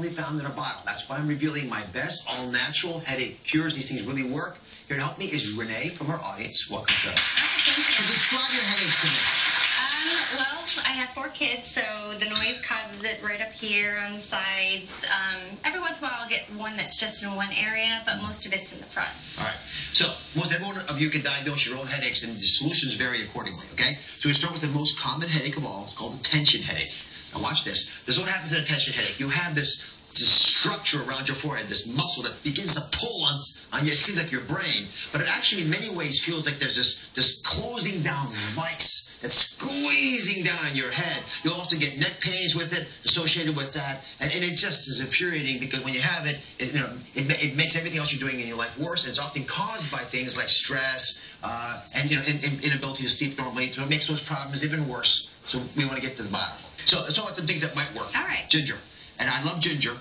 only found in a bottle. That's why I'm revealing my best all-natural headache cures. These things really work. Here to help me is Renee from our audience. Welcome, sir. So describe your headaches to me. Well, I have 4 kids, so the noise causes it right up here on the sides. Every once in a while I'll get one that's just in one area, but most of it's in the front. All right. So most everyone of you can diagnose your own headaches, and the solutions vary accordingly, okay? So we start with the most common headache of all. It's called a tension headache. Now watch this. This is what happens in a tension headache. You have this structure around your forehead, this muscle that begins to pull on you. It seems like your brain, but it actually in many ways feels like there's this closing down vice that's squeezing down on your head. You'll often get neck pains with it, associated with that, and it just is infuriating because when you have it, it makes everything else you're doing in your life worse, and it's often caused by things like stress and inability to sleep normally, so it makes those problems even worse. So we want to get to the bottom. So let's talk about some things that might work. All right. Ginger. And I love ginger.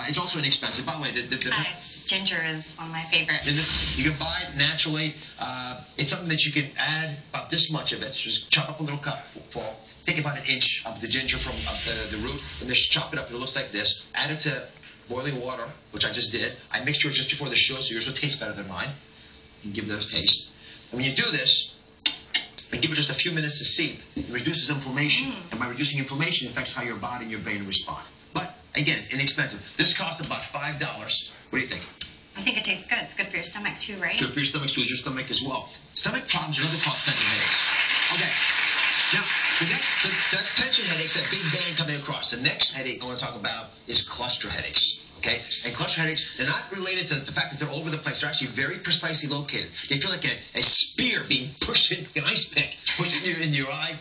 It's also inexpensive. By the way, ginger is one of my favorites. You can buy it naturally. It's something that you can add about this much of it. Just chop up a little cupful. Take about an inch of the ginger from the root, and just chop it up. It looks like this. Add it to boiling water, which I just did. I mixed yours just before the show, so yours will taste better than mine. You can give it a taste. And when you do this, and give it just a few minutes to seep, it reduces inflammation. And by reducing inflammation, it affects how your body and your brain respond. But, again, it's inexpensive. This costs about $5. What do you think? I think it tastes good. It's good for your stomach, too, right? Good for your stomach, too. Your stomach as well. Stomach problems are another cause of tension headaches. Okay. Now, that's tension headaches, that big band coming across. The next headache I want to talk about is cluster headaches. Okay? And cluster headaches, they're not related to the fact that they're over the place. They're actually very precisely located. They feel like a spear being pushed in an ice pick, pushed in your eye,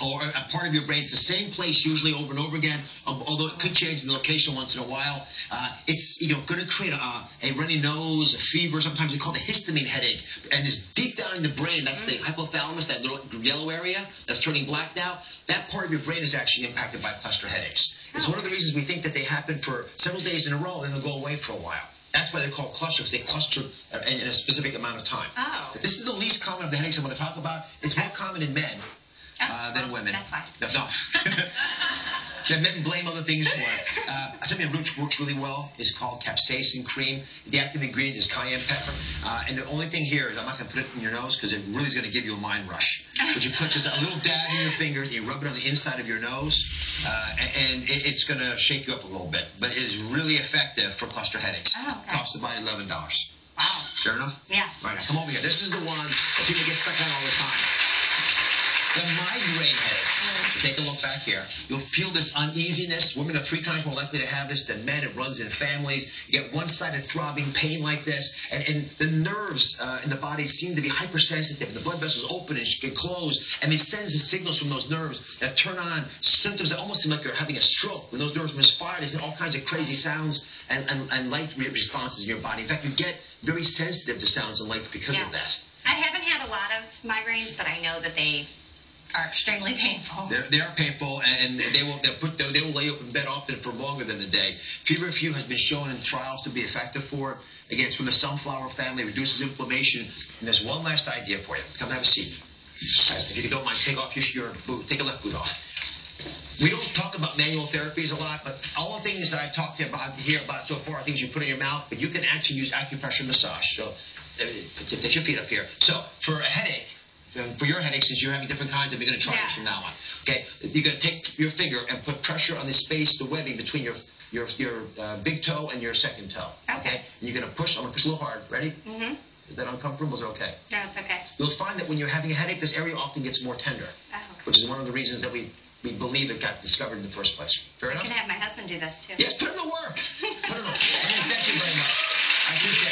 or a part of your brain. It's the same place usually over and over again, although it could change the location once in a while. It's going to create a runny nose, a fever. Sometimes it's called a histamine headache. And it's deep down in the brain. That's the hypothalamus, that little yellow area that's turning black now. That part of your brain is actually impacted by cluster headaches. It's one of the reasons we think that they happen for several days in a row, then they'll go away for a while. That's why they're called cluster, because they cluster in a specific amount of time. Oh. This is the least common of the headaches I'm going to talk about. It's more common in men than women. That's fine. No. Men blame other things for it. Something that works really well is called capsaicin cream. The active ingredient is cayenne pepper. And the only thing here is I'm not going to put it in your nose because it really is going to give you a mind rush. But you put just a little dab in your fingers and you rub it on the inside of your nose, and it's going to shake you up a little bit. But it is really effective for cluster headaches. Oh, okay. Costs about $11. Wow. Fair enough? Yes. All right, now come over here. This is the one that people get stuck on all the time. The migraine headache. So take a look back here. You'll feel this uneasiness. Women are 3 times more likely to have this than men. It runs in families. You get one-sided throbbing pain like this. And the nerves in the body seem to be hypersensitive. The blood vessels open and close. And it sends the signals from those nerves that turn on symptoms that almost seem like you're having a stroke. When those nerves misfire, they send all kinds of crazy sounds and light responses in your body. In fact, you get very sensitive to sounds and lights because of that. I haven't had a lot of migraines, but I know that they are extremely painful. They are painful, and they will lay you up in bed often for longer than a day. Feverfew has been shown in trials to be effective for it. Again, it's from the sunflower family, reduces inflammation. And there's one last idea for you. Come have a seat. If you don't mind, take off your boot. Take a left boot off. We don't talk about manual therapies a lot, but all the things that I've talked to you about so far are things you put in your mouth, but you can actually use acupressure massage. So take your feet up here. So for a headache, for your headache, since you're having different kinds, and we're going to try this from now on. Okay, you're going to take your finger and put pressure on the space, the webbing between your big toe and your second toe. Okay, and you're going to push. I'm going to push a little hard. Ready? Mm-hmm. Is that uncomfortable? Is it okay? No, it's okay. You'll find that when you're having a headache, this area often gets more tender, which is one of the reasons that we believe it got discovered in the first place. Fair enough? I can have my husband do this too. Yes, put him to work. Put him to work. Thank you very much. I appreciate it.